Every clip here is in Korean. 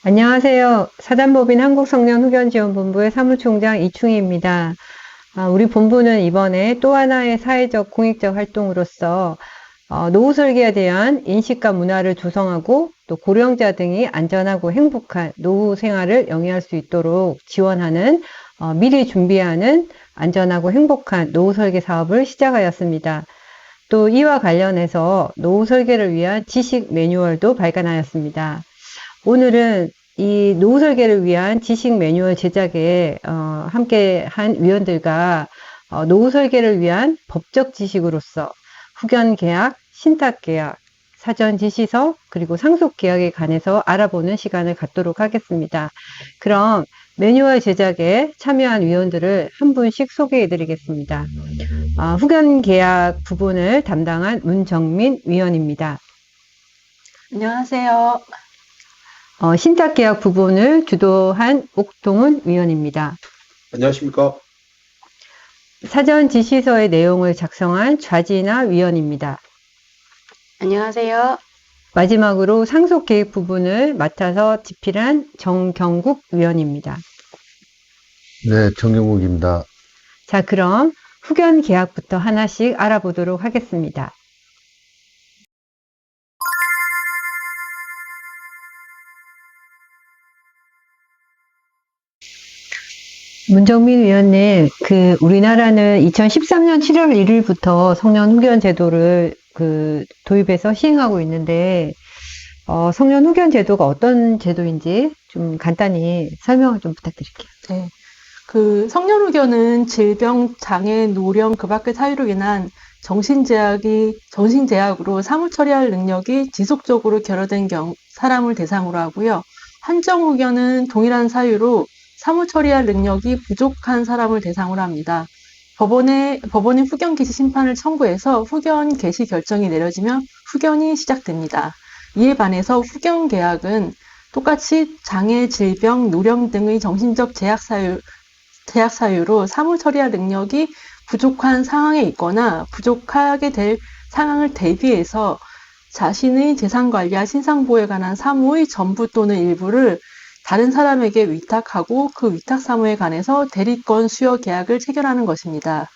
안녕하세요. 사단법인 한국성년후견지원본부의 사무총장 이충희입니다. 우리 본부는 이번에 또 하나의 사회적 공익적 활동으로서 노후 설계에 대한 인식과 문화를 조성하고 또 고령자 등이 안전하고 행복한 노후 생활을 영위할 수 있도록 지원하는 미리 준비하는 안전하고 행복한 노후 설계 사업을 시작하였습니다. 또 이와 관련해서 노후 설계를 위한 지식 매뉴얼도 발간하였습니다. 오늘은 이 노후 설계를 위한 지식 매뉴얼 제작에 함께한 위원들과 노후 설계를 위한 법적 지식으로서 후견 계약, 신탁 계약, 사전 지시서 그리고 상속 계약에 관해서 알아보는 시간을 갖도록 하겠습니다. 그럼 매뉴얼 제작에 참여한 위원들을 한 분씩 소개해 드리겠습니다. 후견 계약 부분을 담당한 문정민 위원입니다. 안녕하세요. 신탁 계약 부분을 주도한 옥동훈 위원입니다. 안녕하십니까. 사전 지시서의 내용을 작성한 좌진아 위원입니다. 안녕하세요. 마지막으로 상속 계획 부분을 맡아서 집필한 정경국 위원입니다. 네, 정경국입니다. 자, 그럼 후견 계약부터 하나씩 알아보도록 하겠습니다. 문정민 위원님, 우리나라는 2013년 7월 1일부터 성년 후견 제도를 도입해서 시행하고 있는데, 성년 후견 제도가 어떤 제도인지 좀 간단히 설명을 좀 부탁드릴게요. 네. 성년후견은 질병, 장애, 노령, 그 밖의 사유로 인한 정신제약으로 사무 처리할 능력이 지속적으로 결여된 사람을 대상으로 하고요. 한정후견은 동일한 사유로 사무 처리할 능력이 부족한 사람을 대상으로 합니다. 법원에 후견 개시 심판을 청구해서 후견 개시 결정이 내려지면 후견이 시작됩니다. 이에 반해서 후견 계약은 똑같이 장애, 질병, 노령 등의 정신적 제약 사유로 사무 처리할 능력이 부족한 상황에 있거나 부족하게 될 상황을 대비해서 자신의 재산 관리와 신상 보호에 관한 사무의 전부 또는 일부를 다른 사람에게 위탁하고 그 위탁 사무에 관해서 대리권 수여 계약을 체결하는 것입니다.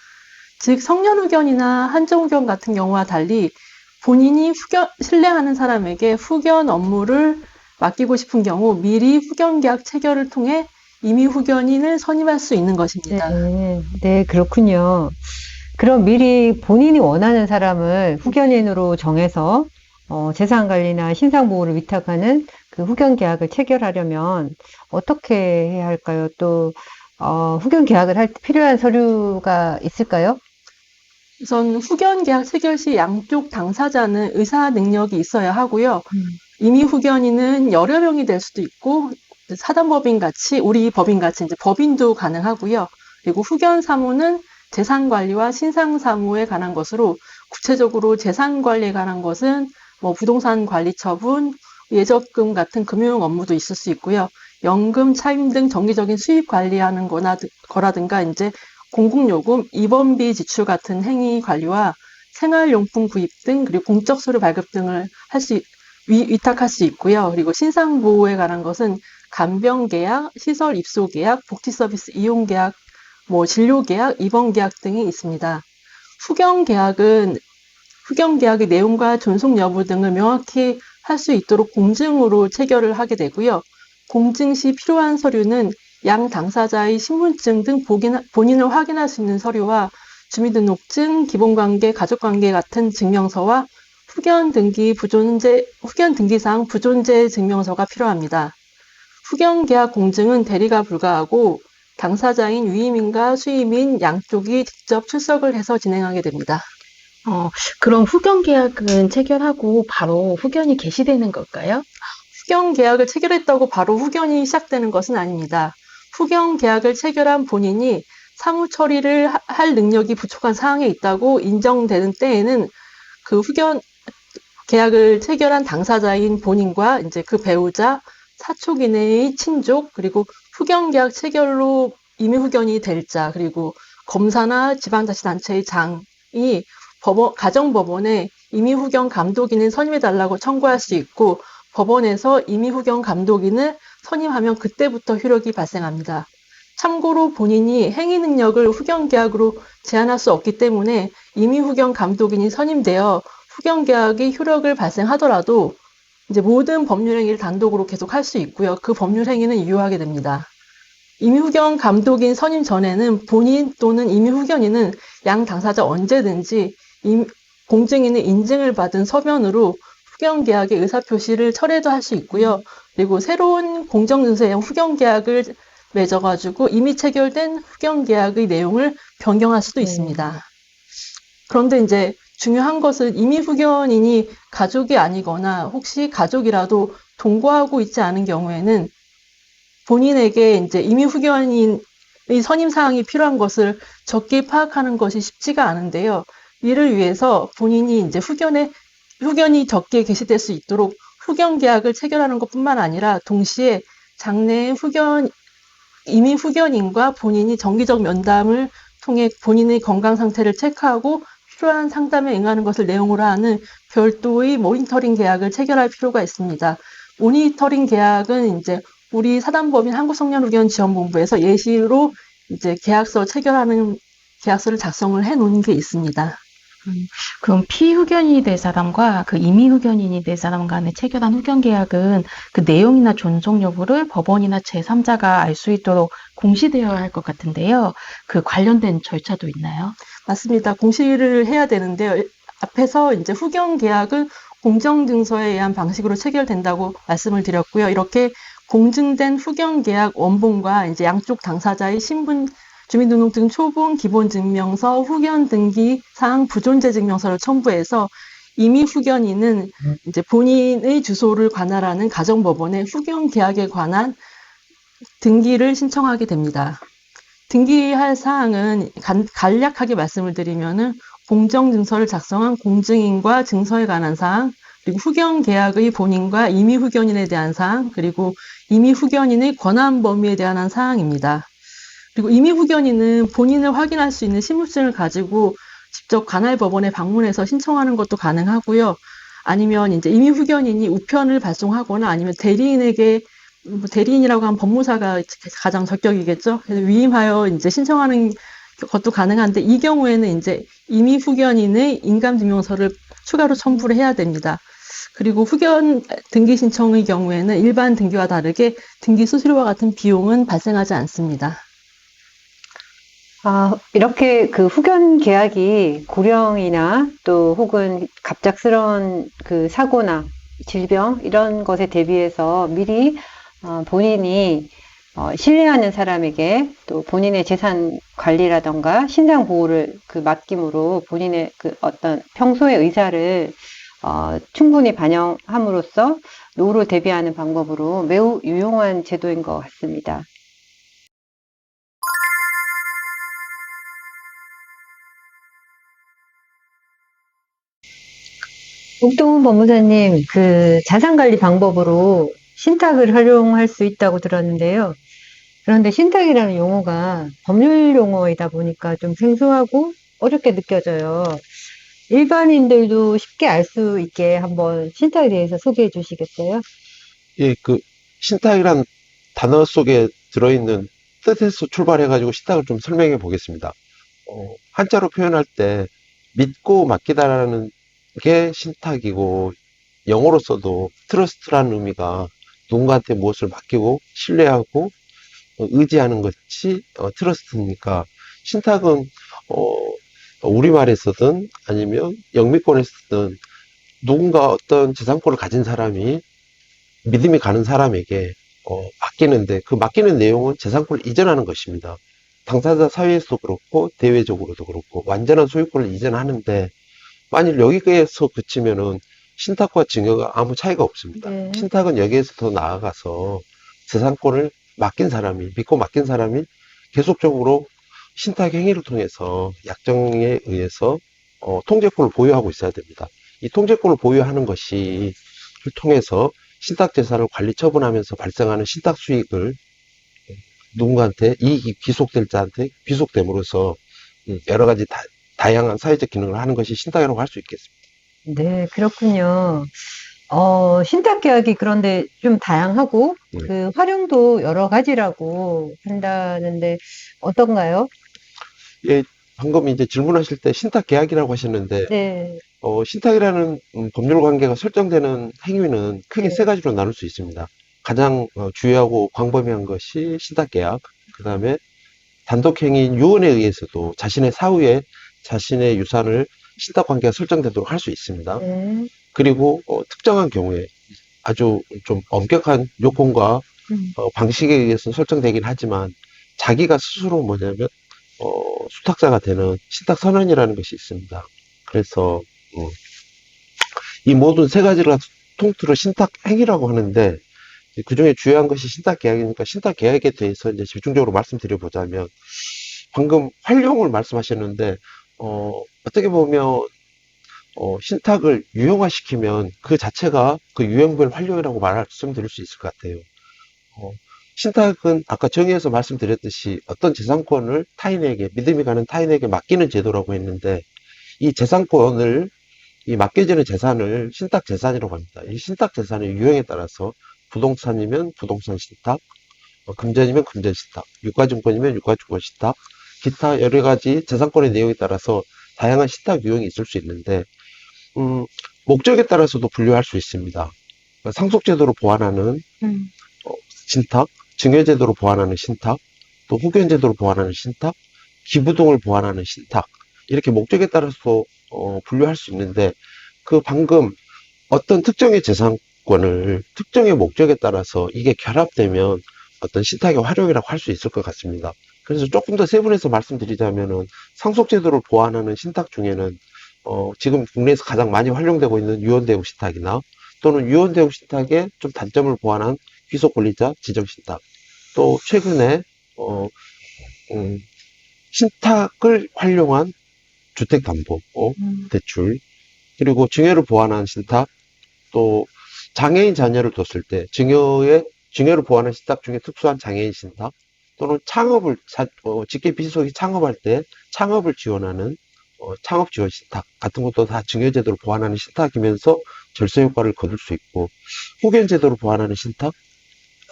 즉 성년후견이나 한정후견 같은 경우와 달리 본인이 신뢰하는 사람에게 후견 업무를 맡기고 싶은 경우 미리 후견 계약 체결을 통해 임의 후견인을 선임할 수 있는 것입니다. 네, 그렇군요. 그럼 미리 본인이 원하는 사람을 후견인으로 정해서 재산 관리나 신상 보호를 위탁하는 그 후견 계약을 체결하려면 어떻게 해야 할까요? 또 후견 계약을 할 때 필요한 서류가 있을까요? 우선 후견 계약 체결 시 양쪽 당사자는 의사 능력이 있어야 하고요. 임의 후견인은 여러 명이 될 수도 있고 사단법인 같이 우리 법인 같이 이제 법인도 가능하고요. 그리고 후견 사무는 재산 관리와 신상 사무에 관한 것으로 구체적으로 재산 관리에 관한 것은 부동산 관리 처분, 예적금 같은 금융 업무도 있을 수 있고요. 연금, 차임 등 정기적인 수입 관리하는 거라든가 이제 공공요금, 입원비 지출 같은 행위 관리와 생활용품 구입 등 그리고 공적 서류 발급 등을 위탁할 수 있고요. 그리고 신상 보호에 관한 것은 간병 계약, 시설 입소 계약, 복지 서비스 이용 계약, 진료 계약, 입원 계약 등이 있습니다. 후견 계약의 내용과 존속 여부 등을 명확히 할 수 있도록 공증으로 체결을 하게 되고요. 공증 시 필요한 서류는 양 당사자의 신분증 등 본인을 확인할 수 있는 서류와 주민등록증, 기본관계, 가족관계 같은 증명서와 후견 등기상 부존재 증명서가 필요합니다. 후견 계약 공증은 대리가 불가하고 당사자인 위임인과 수임인 양쪽이 직접 출석을 해서 진행하게 됩니다. 그럼 후견 계약은 체결하고 바로 후견이 개시되는 걸까요? 후견 계약을 체결했다고 바로 후견이 시작되는 것은 아닙니다. 후견 계약을 체결한 본인이 사무 처리를 할 능력이 부족한 상황에 있다고 인정되는 때에는 그 후견 계약을 체결한 당사자인 본인과 이제 그 배우자, 사촉 이내의 친족, 그리고 후견 계약 체결로 임의 후견이 될 자, 그리고 검사나 지방자치단체의 장이 가정법원에 임의후견 감독인을 선임해달라고 청구할 수 있고 법원에서 임의후견 감독인을 선임하면 그때부터 효력이 발생합니다. 참고로 본인이 행위 능력을 후견계약으로 제한할 수 없기 때문에 임의후견 감독인이 선임되어 후견계약이 효력을 발생하더라도 이제 모든 법률 행위를 단독으로 계속 할 수 있고요. 그 법률 행위는 유효하게 됩니다. 임의후견 감독인 선임 전에는 본인 또는 임의후견인은 양 당사자 언제든지 공증인의 인증을 받은 서면으로 후견계약의 의사표시를 철회도 할 수 있고요. 그리고 새로운 공정증서형 후견계약을 맺어가지고 이미 체결된 후견계약의 내용을 변경할 수도 있습니다. 그런데 이제 중요한 것은 임의후견인이 가족이 아니거나 혹시 가족이라도 동거하고 있지 않은 경우에는 본인에게 이제 임의후견인의 선임 사항이 필요한 것을 적기 파악하는 것이 쉽지가 않은데요. 이를 위해서 본인이 이제 후견이 적기에 게시될 수 있도록 후견 계약을 체결하는 것뿐만 아니라 동시에 장래의 임의후견인과 본인이 정기적 면담을 통해 본인의 건강 상태를 체크하고 필요한 상담에 응하는 것을 내용으로 하는 별도의 모니터링 계약을 체결할 필요가 있습니다. 모니터링 계약은 이제 우리 사단법인 한국성년후견지원본부에서 예시로 이제 계약서를 작성을 해 놓은 게 있습니다. 그럼 피후견인이 될 사람과 그 임의후견인이 될 사람 간에 체결한 후견계약은 그 내용이나 존속 여부를 법원이나 제3자가 알 수 있도록 공시되어야 할 것 같은데요. 그 관련된 절차도 있나요? 맞습니다. 공시를 해야 되는데요. 앞에서 이제 후견계약은 공정증서에 의한 방식으로 체결된다고 말씀을 드렸고요. 이렇게 공증된 후견계약 원본과 이제 양쪽 당사자의 신분, 주민등록증 초본 기본증명서, 후견등기 사항 부존재 증명서를 첨부해서 임의후견인은 이제 본인의 주소를 관할하는 가정법원에 후견계약에 관한 등기를 신청하게 됩니다. 등기할 사항은 간략하게 말씀을 드리면은 공정증서를 작성한 공증인과 증서에 관한 사항, 그리고 후견계약의 본인과 임의후견인에 대한 사항, 그리고 임의후견인의 권한 범위에 대한 사항입니다. 그리고 임의후견인은 본인을 확인할 수 있는 신분증을 가지고 직접 관할 법원에 방문해서 신청하는 것도 가능하고요. 아니면 이제 임의후견인이 우편을 발송하거나 아니면 대리인이라고 하면 법무사가 가장 적격이겠죠. 그래서 위임하여 이제 신청하는 것도 가능한데 이 경우에는 이제 임의후견인의 인감증명서를 추가로 첨부를 해야 됩니다. 그리고 후견 등기 신청의 경우에는 일반 등기와 다르게 등기 수수료와 같은 비용은 발생하지 않습니다. 이렇게 그 후견 계약이 고령이나 또 혹은 갑작스러운 그 사고나 질병 이런 것에 대비해서 미리 본인이 신뢰하는 사람에게 또 본인의 재산 관리라던가 신상 보호를 그 맡김으로 본인의 그 어떤 평소의 의사를 충분히 반영함으로써 노후를 대비하는 방법으로 매우 유용한 제도인 것 같습니다. 옥동훈 법무사님, 그 자산관리 방법으로 신탁을 활용할 수 있다고 들었는데요. 그런데 신탁이라는 용어가 법률 용어이다 보니까 좀 생소하고 어렵게 느껴져요. 일반인들도 쉽게 알 수 있게 한번 신탁에 대해서 소개해 주시겠어요? 예, 신탁이란 단어 속에 들어있는 뜻에서 출발해가지고 신탁을 좀 설명해 보겠습니다. 한자로 표현할 때 믿고 맡기다라는 게 신탁이고, 영어로 써도 트러스트라는 의미가 누군가한테 무엇을 맡기고 신뢰하고 의지하는 것이 트러스트니까, 신탁은 우리말에서든 아니면 영미권에서든 누군가 어떤 재산권을 가진 사람이 믿음이 가는 사람에게 맡기는데, 그 맡기는 내용은 재산권을 이전하는 것입니다. 당사자 사회에서도 그렇고 대외적으로도 그렇고 완전한 소유권을 이전하는데, 만일 여기에서 그치면은 신탁과 증여가 아무 차이가 없습니다. 네. 신탁은 여기에서 더 나아가서 재산권을 믿고 맡긴 사람이 계속적으로 신탁 행위를 통해서 약정에 의해서 통제권을 보유하고 있어야 됩니다. 이 통제권을 보유하는 것이 통해서 신탁 재산을 관리 처분하면서 발생하는 신탁 수익을 누군가한테 이익이 귀속될 자한테 귀속됨으로써 여러 가지 다양한 사회적 기능을 하는 것이 신탁이라고 할 수 있겠습니다. 네, 그렇군요. 신탁 계약이 그런데 좀 다양하고 네. 그 활용도 여러 가지라고 한다는데 어떤가요? 예, 방금 이제 질문하실 때 신탁 계약이라고 하셨는데, 네, 신탁이라는 법률 관계가 설정되는 행위는 크게 네, 세 가지로 나눌 수 있습니다. 가장 주요하고 광범위한 것이 신탁 계약, 그 다음에 단독 행위인 유언에 의해서도 자신의 사후에 자신의 유산을 신탁 관계가 설정되도록 할 수 있습니다. 네, 그리고 특정한 경우에 아주 좀 엄격한 요건과 방식에 의해서 설정되긴 하지만 자기가 스스로 뭐냐면 수탁자가 되는 신탁 선언이라는 것이 있습니다. 그래서 이 모든 세 가지를 통틀어 신탁 행위라고 하는데 그 중에 주요한 것이 신탁 계약이니까 신탁 계약에 대해서 이제 집중적으로 말씀드려 보자면 방금 활용을 말씀하셨는데 어떻게 보면 신탁을 유형화시키면 그 자체가 그 유형별 활용이라고 말씀드릴 수 있을 것 같아요. 어, 신탁은 아까 정의에서 말씀드렸듯이 어떤 재산권을 타인에게, 믿음이 가는 타인에게 맡기는 제도라고 했는데, 이 재산권을, 이 맡겨지는 재산을 신탁 재산이라고 합니다. 이 신탁 재산의 유형에 따라서 부동산이면 부동산 신탁, 금전이면 금전 신탁, 유가증권이면 유가증권 신탁, 기타 여러 가지 재산권의 내용에 따라서 다양한 신탁 유형이 있을 수 있는데, 목적에 따라서도 분류할 수 있습니다. 상속제도로 보완하는 신탁, 증여제도로 보완하는 신탁, 또 후견제도로 보완하는 신탁, 기부등을 보완하는 신탁, 이렇게 목적에 따라서 분류할 수 있는데 그 방금 어떤 특정의 재산권을 특정의 목적에 따라서 이게 결합되면 어떤 신탁의 활용이라고 할 수 있을 것 같습니다. 그래서 조금 더 세분해서 말씀드리자면은 상속제도를 보완하는 신탁 중에는 지금 국내에서 가장 많이 활용되고 있는 유언대응 신탁이나 또는 유언대응 신탁의 좀 단점을 보완한 귀속권리자 지정신탁, 또 최근에 신탁을 활용한 주택담보 대출, 그리고 증여를 보완한 신탁, 또 장애인 자녀를 뒀을 때 증여를 보완한 신탁 중에 특수한 장애인 신탁, 또는 창업을 직계 비속이 창업할 때 창업을 지원하는 창업 지원 신탁 같은 것도 다 증여제도를 보완하는 신탁이면서 절세 효과를 거둘 수 있고, 후견제도를 보완하는 신탁,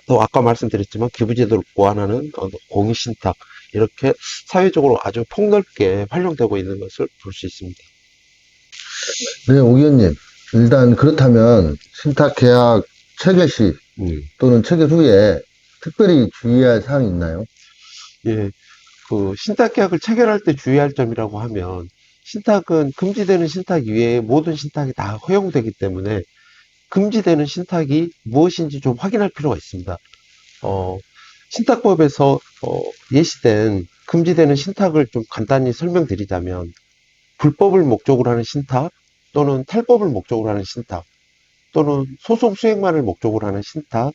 또 아까 말씀드렸지만 기부제도를 보완하는 공익신탁, 이렇게 사회적으로 아주 폭넓게 활용되고 있는 것을 볼 수 있습니다. 네, 오 의원님. 일단 그렇다면 신탁 계약 체결 시 또는 체결 후에 특별히 주의할 사항이 있나요? 예, 그 신탁 계약을 체결할 때 주의할 점이라고 하면 신탁은 금지되는 신탁 이외에 모든 신탁이 다 허용되기 때문에 금지되는 신탁이 무엇인지 좀 확인할 필요가 있습니다. 신탁법에서 예시된 금지되는 신탁을 좀 간단히 설명드리자면 불법을 목적으로 하는 신탁, 또는 탈법을 목적으로 하는 신탁, 또는 소송 수행만을 목적으로 하는 신탁,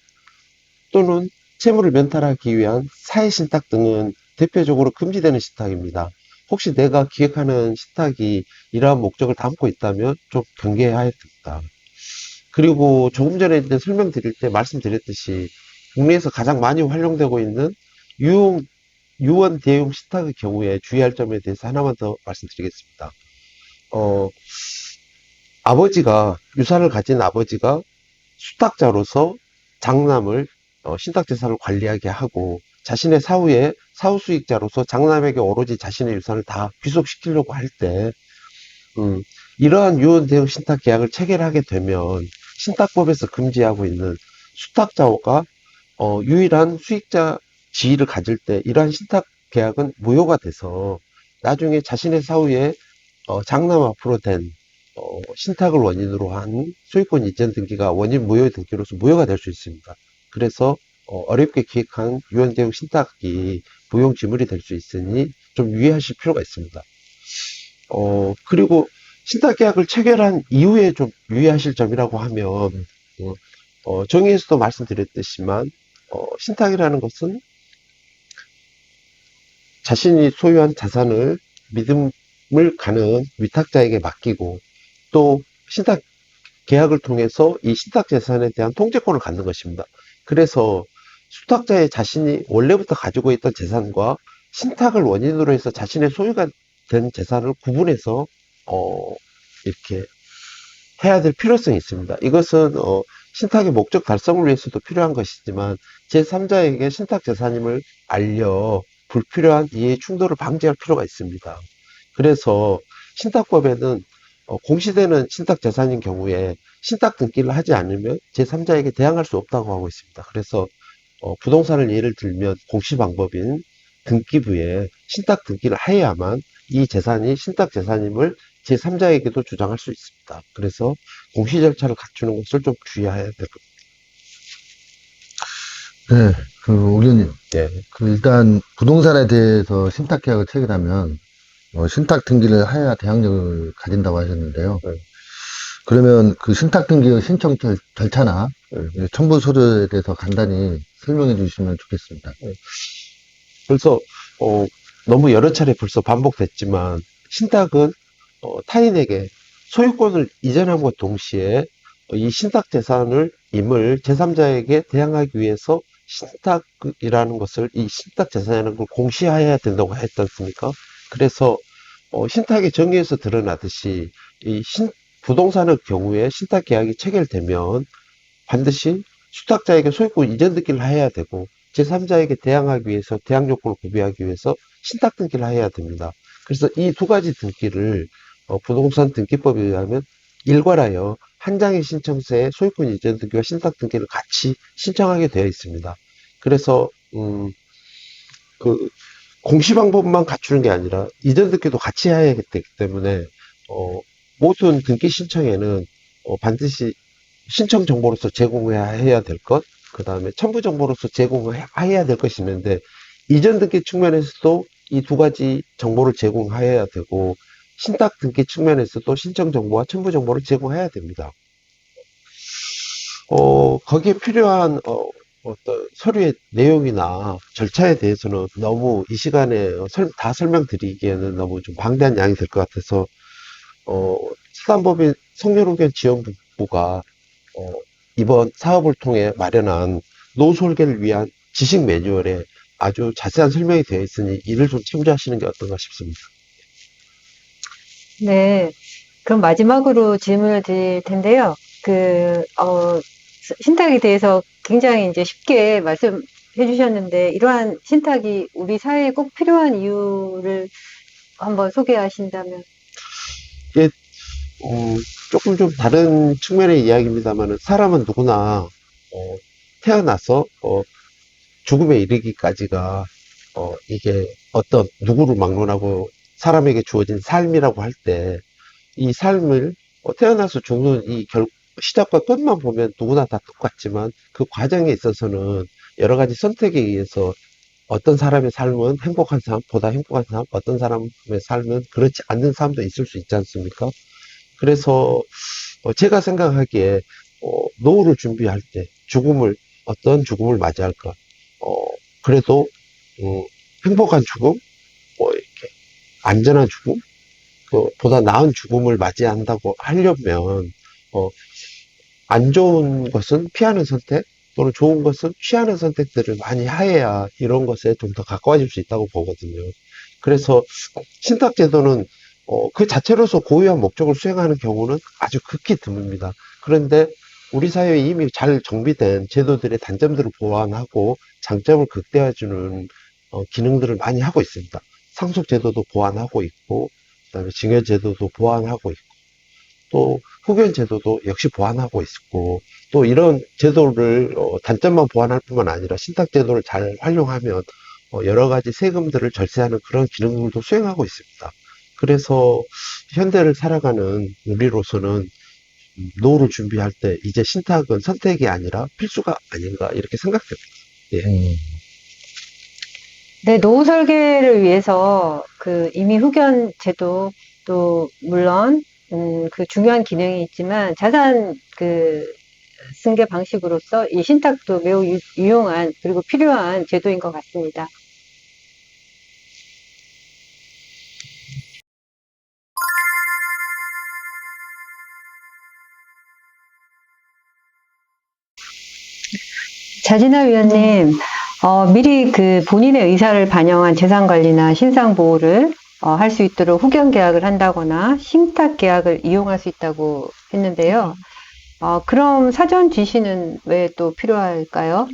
또는 채무를 면탈하기 위한 사회신탁 등은 대표적으로 금지되는 신탁입니다. 혹시 내가 기획하는 신탁이 이러한 목적을 담고 있다면 좀 경계해야 됩니다. 그리고 조금 전에 이제 설명드릴 때 말씀드렸듯이 국내에서 가장 많이 활용되고 있는 유언 대용 신탁의 경우에 주의할 점에 대해서 하나만 더 말씀드리겠습니다. 유산을 가진 아버지가 수탁자로서 장남을 신탁재산을 관리하게 하고 자신의 사후에 사후수익자로서 장남에게 오로지 자신의 유산을 다 귀속시키려고 할 때, 이러한 유언 대응 신탁 계약을 체결하게 되면 신탁법에서 금지하고 있는 수탁자가 유일한 수익자 지위를 가질 때 이러한 신탁 계약은 무효가 돼서 나중에 자신의 사후에 장남 앞으로 된 신탁을 원인으로 한 소유권 이전 등기가 원인 무효 등기로서 무효가 될 수 있습니다. 그래서 어렵게 기획한 유언 대응 신탁이 무용 지물이 될 수 있으니 좀 유의하실 필요가 있습니다. 그리고 신탁 계약을 체결한 이후에 좀 유의하실 점이라고 하면 정의에서도 말씀드렸듯이만 신탁이라는 것은 자신이 소유한 자산을 믿음을 가는 위탁자에게 맡기고 또 신탁 계약을 통해서 이 신탁 재산에 대한 통제권을 갖는 것입니다. 그래서 수탁자의 자신이 원래부터 가지고 있던 재산과 신탁을 원인으로 해서 자신의 소유가 된 재산을 구분해서 이렇게 해야 될 필요성이 있습니다. 이것은 신탁의 목적 달성을 위해서도 필요한 것이지만 제3자에게 신탁 재산임을 알려 불필요한 이해 충돌을 방지할 필요가 있습니다. 그래서 신탁법에는 공시되는 신탁 재산인 경우에 신탁 등기를 하지 않으면 제3자에게 대항할 수 없다고 하고 있습니다. 그래서 부동산을 예를 들면 공시 방법인 등기부에 신탁 등기를 해야만 이 재산이 신탁 재산임을 제3자에게도 주장할 수 있습니다. 그래서 공시 절차를 갖추는 것을 좀 주의해야 될 겁니다. 네, 오 의원님. 네. 일단 부동산에 대해서 신탁계약을 체결하면 신탁 등기를 해야 대항력을 가진다고 하셨는데요. 네. 그러면 그 신탁 등기 신청 절차나 네. 첨부 서류에 대해서 간단히 설명해 주시면 좋겠습니다. 그래서 너무 여러 차례 벌써 반복됐지만 신탁은 타인에게 소유권을 이전함과 동시에 이 신탁 재산을 임을 제3자에게 대항하기 위해서 신탁이라는 것을 이 신탁 재산이라는 걸 공시해야 된다고 했지 않습니까? 그래서 신탁의 정의에서 드러나듯이 이 부동산의 경우에 신탁 계약이 체결되면 반드시 수탁자에게 소유권 이전 등기를 해야 되고 제3자에게 대항하기 위해서 대항 요건을 구비하기 위해서 신탁 등기를 해야 됩니다. 그래서 이 두 가지 등기를 부동산 등기법에 의하면 일괄하여 한 장의 신청서에 소유권 이전 등기와 신탁 등기를 같이 신청하게 되어 있습니다. 그래서 그 공시 방법만 갖추는 게 아니라 이전 등기도 같이 해야 되기 때문에 모든 등기 신청에는 반드시 신청 정보로서 제공해야 될 것, 그 다음에 첨부 정보로서 제공해야 될 것이 있는데 이전 등기 측면에서도 이 두 가지 정보를 제공해야 되고 신탁 등기 측면에서도 신청 정보와 첨부 정보를 제공해야 됩니다. 거기에 필요한 어떤 서류의 내용이나 절차에 대해서는 너무 이 시간에 다 설명드리기에는 너무 좀 방대한 양이 될 것 같아서 사단법인 성렬의견지원본부가 이번 사업을 통해 마련한 노후 설계를 위한 지식 매뉴얼에 아주 자세한 설명이 되어 있으니 이를 좀 참조하시는 게 어떤가 싶습니다. 네. 그럼 마지막으로 질문을 드릴 텐데요. 신탁에 대해서 굉장히 이제 쉽게 말씀해 주셨는데, 이러한 신탁이 우리 사회에 꼭 필요한 이유를 한번 소개하신다면. 이게, 조금 좀 다른 측면의 이야기입니다만, 사람은 누구나, 태어나서, 죽음에 이르기까지가, 이게 어떤 누구를 막론하고 사람에게 주어진 삶이라고 할 때, 이 삶을 태어나서 죽는 이 시작과 끝만 보면 누구나 다 똑같지만 그 과정에 있어서는 여러 가지 선택에 의해서 어떤 사람의 삶은 행복한 삶, 보다 행복한 삶, 어떤 사람의 삶은 그렇지 않는 삶도 있을 수 있지 않습니까? 그래서 제가 생각하기에 노후를 준비할 때 어떤 죽음을 맞이할까? 그래도 행복한 죽음, 이렇게 안전한 죽음, 보다 나은 죽음을 맞이한다고 하려면 안 좋은 것은 피하는 선택 또는 좋은 것은 취하는 선택들을 많이 해야 이런 것에 좀 더 가까워질 수 있다고 보거든요. 그래서 신탁제도는 그 자체로서 고유한 목적을 수행하는 경우는 아주 극히 드뭅니다. 그런데 우리 사회에 이미 잘 정비된 제도들의 단점들을 보완하고 장점을 극대화해주는 기능들을 많이 하고 있습니다. 상속제도도 보완하고 있고 그다음에 증여제도도 보완하고 있고 또 후견제도도 역시 보완하고 있고 또 이런 제도를 단점만 보완할 뿐만 아니라 신탁제도를 잘 활용하면 여러 가지 세금들을 절세하는 그런 기능들도 수행하고 있습니다. 그래서 현대를 살아가는 우리로서는 노후를 준비할 때 이제 신탁은 선택이 아니라 필수가 아닌가 이렇게 생각됩니다. 예. 네, 노후 설계를 위해서 이미 후견 제도도 물론 그 중요한 기능이 있지만 자산 승계 방식으로서 이 신탁도 매우 유용한 그리고 필요한 제도인 것 같습니다. 자진아 위원님, 미리 본인의 의사를 반영한 재산 관리나 신상 보호를 할 수 있도록 후견 계약을 한다거나 신탁 계약을 이용할 수 있다고 했는데요. 그럼 사전 지시는 왜 또 필요할까요?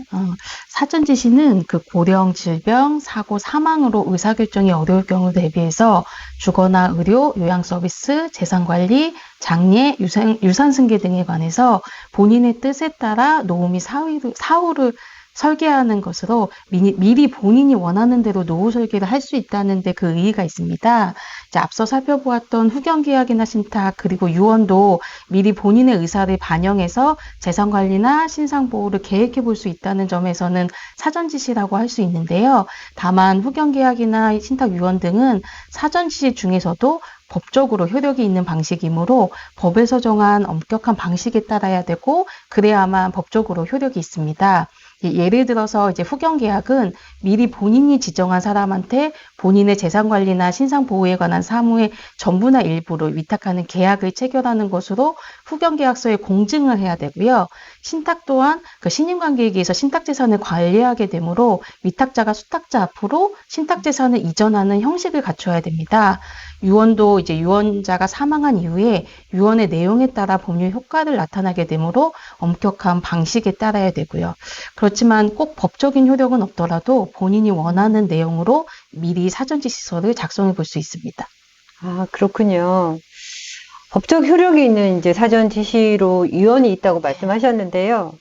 사전 지시는 그 고령, 질병, 사고, 사망으로 의사결정이 어려울 경우 대비해서 주거나 의료, 요양 서비스, 재산 관리, 장례, 유산 승계 등에 관해서 본인의 뜻에 따라 노후 및 사후를 설계하는 것으로 미리 본인이 원하는 대로 노후 설계를 할 수 있다는 데 그 의의가 있습니다. 이제 앞서 살펴보았던 후견 계약이나 신탁 그리고 유언도 미리 본인의 의사를 반영해서 재산 관리나 신상 보호를 계획해 볼 수 있다는 점에서는 사전 지시라고 할 수 있는데요. 다만 후견 계약이나 신탁 유언 등은 사전 지시 중에서도 법적으로 효력이 있는 방식이므로 법에서 정한 엄격한 방식에 따라야 되고 그래야만 법적으로 효력이 있습니다. 예를 들어서 이제 후견 계약은 미리 본인이 지정한 사람한테 본인의 재산 관리나 신상 보호에 관한 사무의 전부나 일부를 위탁하는 계약을 체결하는 것으로 후견 계약서에 공증을 해야 되고요. 신탁 또한 그 신임 관계에 의해서 신탁 재산을 관리하게 되므로 위탁자가 수탁자 앞으로 신탁 재산을 이전하는 형식을 갖춰야 됩니다. 유언도 이제 유언자가 사망한 이후에 유언의 내용에 따라 법률 효과를 나타나게 되므로 엄격한 방식에 따라야 되고요. 그렇지만 꼭 법적인 효력은 없더라도 본인이 원하는 내용으로 미리 사전 지시서를 작성해 볼 수 있습니다. 그렇군요. 법적 효력이 있는 이제 사전 지시로 유언이 있다고 말씀하셨는데요.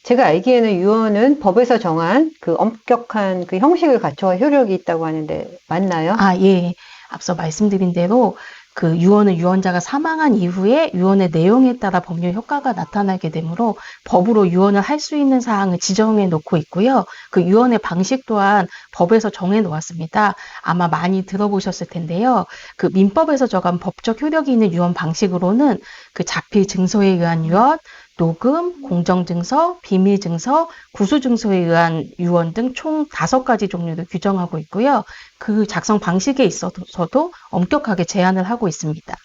제가 알기에는 유언은 법에서 정한 그 엄격한 그 형식을 갖춰 효력이 있다고 하는데 맞나요? 예. 앞서 말씀드린 대로 그 유언은 유언자가 사망한 이후에 유언의 내용에 따라 법률 효과가 나타나게 되므로 법으로 유언을 할 수 있는 사항을 지정해 놓고 있고요. 그 유언의 방식 또한 법에서 정해 놓았습니다. 아마 많이 들어보셨을 텐데요. 그 민법에서 정한 법적 효력이 있는 유언 방식으로는 그 자필 증서에 의한 유언, 녹음, 공정증서, 비밀증서, 구수증서에 의한 유언 등 총 5가지 종류를 규정하고 있고요. 그 작성 방식에 있어서도 엄격하게 제한을 하고 있습니다.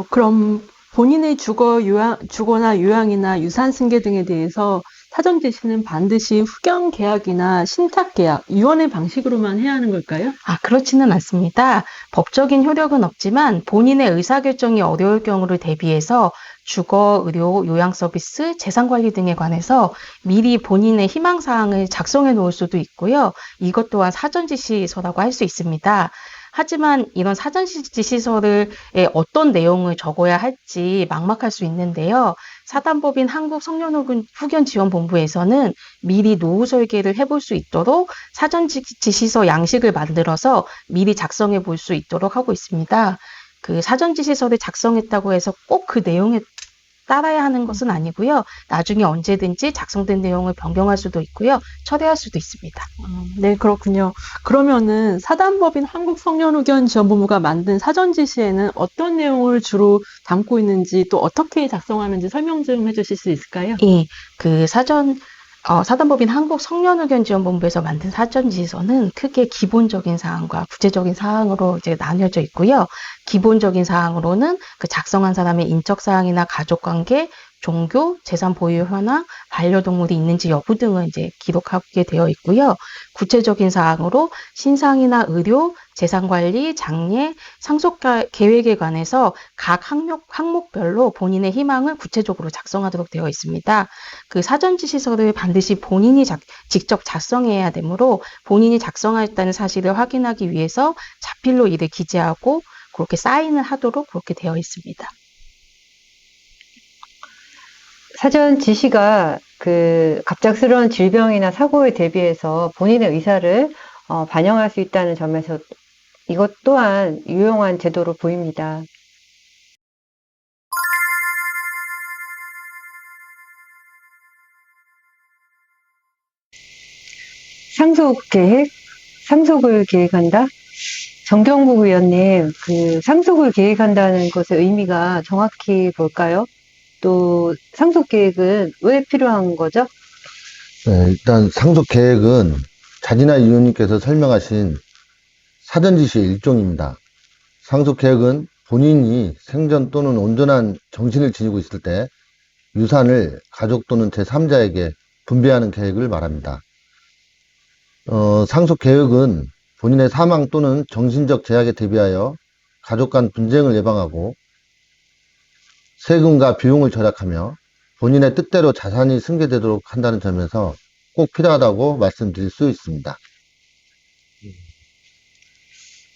그럼 본인의 주거나 요양이나 유산 승계 등에 대해서 사전 지시는 반드시 후견 계약이나 신탁 계약, 유언의 방식으로만 해야 하는 걸까요? 그렇지는 않습니다. 법적인 효력은 없지만 본인의 의사결정이 어려울 경우를 대비해서 주거, 의료, 요양 서비스, 재산 관리 등에 관해서 미리 본인의 희망사항을 작성해 놓을 수도 있고요. 이것 또한 사전 지시서라고 할 수 있습니다. 하지만 이런 사전 지시서에 어떤 내용을 적어야 할지 막막할 수 있는데요. 사단법인 한국성년후견지원본부에서는 미리 노후 설계를 해볼 수 있도록 사전 지시서 양식을 만들어서 미리 작성해 볼 수 있도록 하고 있습니다. 그 사전 지시서를 작성했다고 해서 꼭 그 내용에 따라야 하는 것은 아니고요. 나중에 언제든지 작성된 내용을 변경할 수도 있고요. 철회할 수도 있습니다. 네, 그렇군요. 그러면은 사단법인 한국성년후견지원본부가 만든 사전 지시에는 어떤 내용을 주로 담고 있는지 또 어떻게 작성하는지 설명 좀 해주실 수 있을까요? 예, 그 사단법인 한국성년후견지원본부에서 만든 사전지시서는 크게 기본적인 사항과 구체적인 사항으로 이제 나뉘어져 있고요. 기본적인 사항으로는 그 작성한 사람의 인적 사항이나 가족관계, 종교, 재산 보유 현황, 반려동물이 있는지 여부 등을 이제 기록하게 되어 있고요. 구체적인 사항으로 신상이나 의료, 재산관리, 장례, 상속 계획에 관해서 각 항목별로 본인의 희망을 구체적으로 작성하도록 되어 있습니다. 그 사전지시서를 반드시 본인이 직접 작성해야 되므로 본인이 작성했다는 사실을 확인하기 위해서 자필로 이를 기재하고 그렇게 사인을 하도록 그렇게 되어 있습니다. 사전 지시가 그 갑작스러운 질병이나 사고에 대비해서 본인의 의사를 반영할 수 있다는 점에서 이것 또한 유용한 제도로 보입니다. 상속을 계획한다? 정경국 의원님, 그 상속을 계획한다는 것의 의미가 정확히 뭘까요? 또 상속 계획은 왜 필요한 거죠? 네, 일단 상속 계획은 자진아 의원님께서 설명하신 사전 지시의 일종입니다. 상속 계획은 본인이 생전 또는 온전한 정신을 지니고 있을 때 유산을 가족 또는 제3자에게 분배하는 계획을 말합니다. 상속 계획은 본인의 사망 또는 정신적 제약에 대비하여 가족 간 분쟁을 예방하고 세금과 비용을 절약하며 본인의 뜻대로 자산이 승계되도록 한다는 점에서 꼭 필요하다고 말씀드릴 수 있습니다.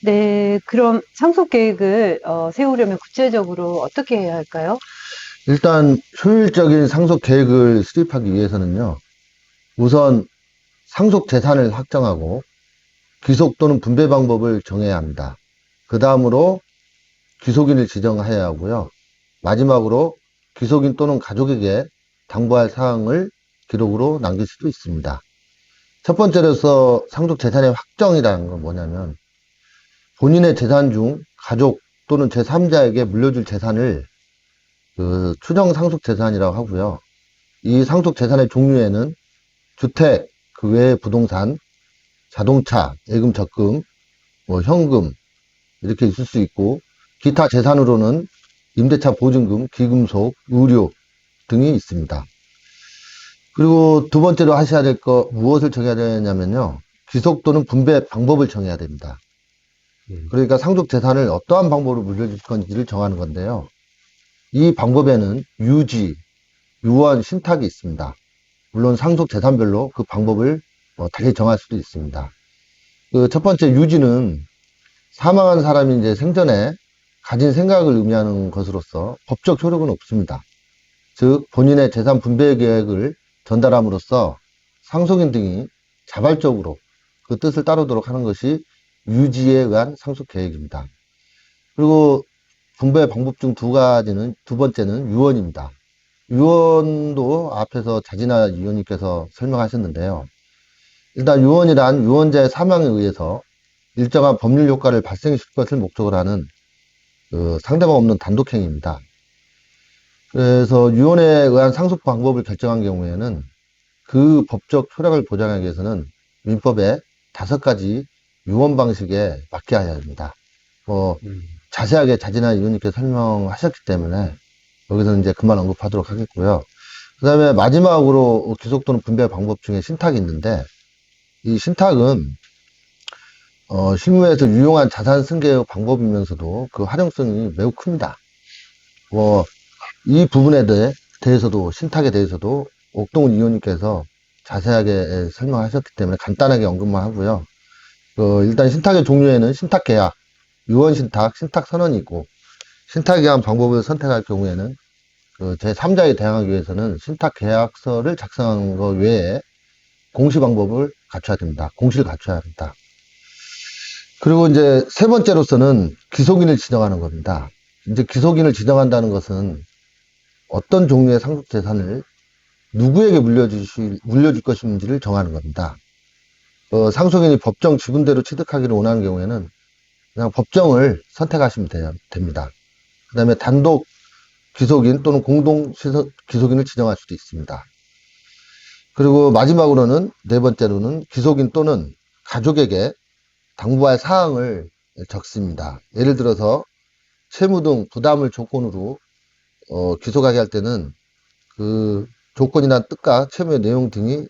네, 그럼 상속 계획을 세우려면 구체적으로 어떻게 해야 할까요? 일단 효율적인 상속 계획을 수립하기 위해서는요, 우선 상속 재산을 확정하고 귀속 또는 분배 방법을 정해야 합니다. 그 다음으로 귀속인을 지정해야 하고요. 마지막으로 귀속인 또는 가족에게 당부할 사항을 기록으로 남길 수도 있습니다. 첫 번째로서 상속 재산의 확정이라는 건 뭐냐면 본인의 재산 중 가족 또는 제3자에게 물려줄 재산을 추정 상속 재산이라고 하고요. 이 상속 재산의 종류에는 주택, 그 외의 부동산, 자동차, 예금, 적금, 현금 이렇게 있을 수 있고 기타 재산으로는 임대차 보증금, 기금속, 의료 등이 있습니다. 그리고 두 번째로 하셔야 될 거 무엇을 정해야 되냐면요. 귀속 또는 분배 방법을 정해야 됩니다. 그러니까 상속 재산을 어떠한 방법으로 물려줄 건지를 정하는 건데요. 이 방법에는 유지, 유언, 신탁이 있습니다. 물론 상속 재산별로 그 방법을 달리 정할 수도 있습니다. 그 첫 번째 유지는 사망한 사람이 이제 생전에 가진 생각을 의미하는 것으로서 법적 효력은 없습니다. 즉 본인의 재산 분배 계획을 전달함으로써 상속인 등이 자발적으로 그 뜻을 따르도록 하는 것이 유지에 의한 상속 계획입니다. 그리고 분배 방법 중 두 번째는 유언입니다. 유언도 앞에서 자진아 위원님께서 설명하셨는데요. 일단 유언이란 유언자의 사망에 의해서 일정한 법률 효과를 발생시킬 것을 목적으로 하는 상대방 없는 단독행위입니다. 그래서 유언에 의한 상속 방법을 결정한 경우에는 그 법적 효력을 보장하기 위해서는 민법의 5가지 유언 방식에 맞게 해야 합니다. 자세하게 자진아 위원님께서 설명하셨기 때문에 여기서는 이제 그만 언급하도록 하겠고요. 그 다음에 마지막으로 귀속 또는 분배 방법 중에 신탁이 있는데 이 신탁은 실무에서 유용한 자산 승계 방법이면서도 그 활용성이 매우 큽니다. 이 부분에 대해서도 신탁에 대해서도 옥동훈 위원님께서 자세하게 설명하셨기 때문에 간단하게 언급만 하고요. 일단 신탁의 종류에는 신탁계약, 유언신탁, 신탁선언이 있고 신탁에 의한 방법을 선택할 경우에는 제3자에 대항하기 위해서는 신탁계약서를 작성한 것 외에 공시 방법을 갖춰야 됩니다. 공시를 갖춰야 합니다. 그리고 이제 세 번째로서는 귀속인을 지정하는 겁니다. 이제 귀속인을 지정한다는 것은 어떤 종류의 상속 재산을 누구에게 물려줄 것인지를 정하는 겁니다. 상속인이 법정 지분대로 취득하기를 원하는 경우에는 그냥 법정을 선택하시면 됩니다. 그 다음에 단독 귀속인 또는 공동 귀속인을 지정할 수도 있습니다. 그리고 마지막으로는 네 번째로는 귀속인 또는 가족에게 당부할 사항을 적습니다. 예를 들어서 채무 등 부담을 조건으로 귀속하게 할 때는 그 조건이나 뜻과 채무의 내용 등이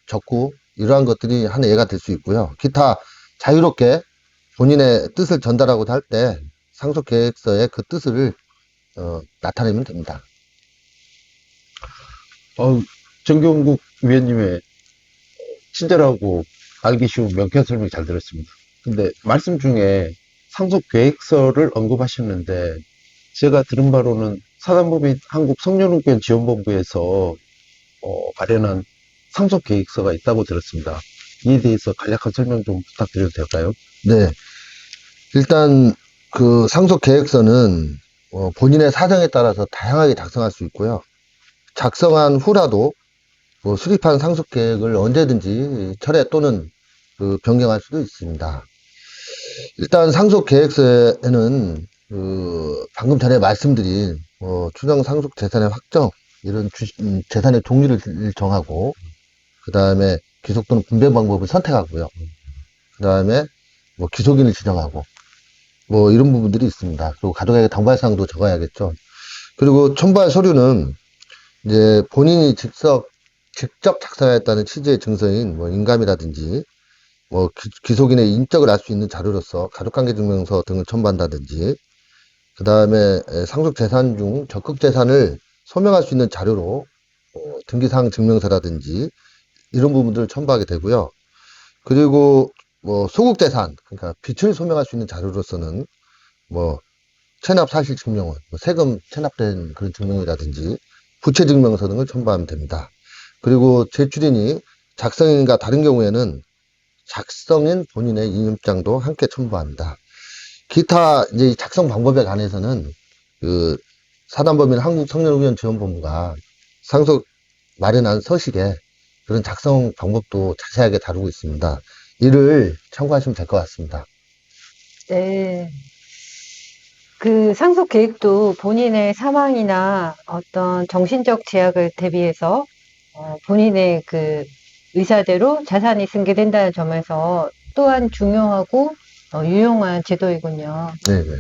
적고 이러한 것들이 한 예가 될 수 있고요. 기타 자유롭게 본인의 뜻을 전달하고자 할 때 상속계획서에 그 뜻을 나타내면 됩니다. 정경국 위원님의 친절하고 알기 쉬운 명쾌한 설명 잘 들었습니다. 근데 말씀 중에 상속계획서를 언급하셨는데 제가 들은 바로는 사단법인 한국성년후견지원본부에서 발행한 상속계획서가 있다고 들었습니다. 이에 대해서 간략한 설명 좀 부탁드려도 될까요? 네. 일단 그 상속계획서는 본인의 사정에 따라서 다양하게 작성할 수 있고요. 작성한 후라도 수립한 상속계획을 언제든지 철회 또는 변경할 수도 있습니다. 일단 상속계획서에는 방금 전에 말씀드린 추정 상속 재산의 확정 이런 재산의 종류를 정하고 그 다음에 귀속 또는 분배 방법을 선택하고요. 그 다음에 귀속인을 지정하고 이런 부분들이 있습니다. 그리고 가족에게 당부할 사항도 적어야겠죠. 그리고 첨부할 서류는 이제 본인이 직접 작성했다는 취지의 증서인 인감이라든지 기속인의 인적을 알 수 있는 자료로서 가족관계증명서 등을 첨부한다든지, 그 다음에 상속재산 중 적극재산을 소명할 수 있는 자료로 등기사항 증명서라든지 이런 부분들을 첨부하게 되고요. 그리고 소국재산, 그러니까 빚을 소명할 수 있는 자료로서는 체납 사실 증명원, 세금 체납된 그런 증명이라든지 부채 증명서 등을 첨부하면 됩니다. 그리고 제출인이 작성인과 다른 경우에는 작성인 본인의 인임장도 함께 첨부합니다. 기타 이제 이 작성 방법에 관해서는 그 사단법인 한국성년후견지원본부가 상속 마련한 서식에 그런 작성 방법도 자세하게 다루고 있습니다. 이를 참고하시면 될 것 같습니다. 네. 그 상속 계획도 본인의 사망이나 어떤 정신적 제약을 대비해서 본인의 그 의사대로 자산이 승계된다는 점에서 또한 중요하고 유용한 제도이군요. 네네.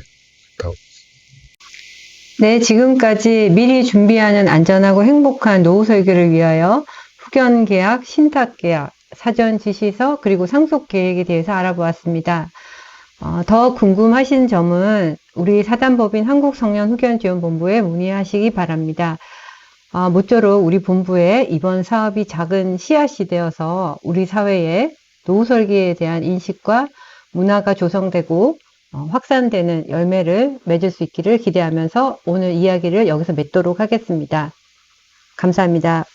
네, 지금까지 미리 준비하는 안전하고 행복한 노후 설계를 위하여 후견 계약, 신탁 계약, 사전 지시서, 그리고 상속 계획에 대해서 알아보았습니다. 더 궁금하신 점은 우리 사단법인 한국성년후견지원본부에 문의하시기 바랍니다. 모쪼록 우리 본부의 이번 사업이 작은 씨앗이 되어서 우리 사회에 노후 설계에 대한 인식과 문화가 조성되고 확산되는 열매를 맺을 수 있기를 기대하면서 오늘 이야기를 여기서 맺도록 하겠습니다. 감사합니다.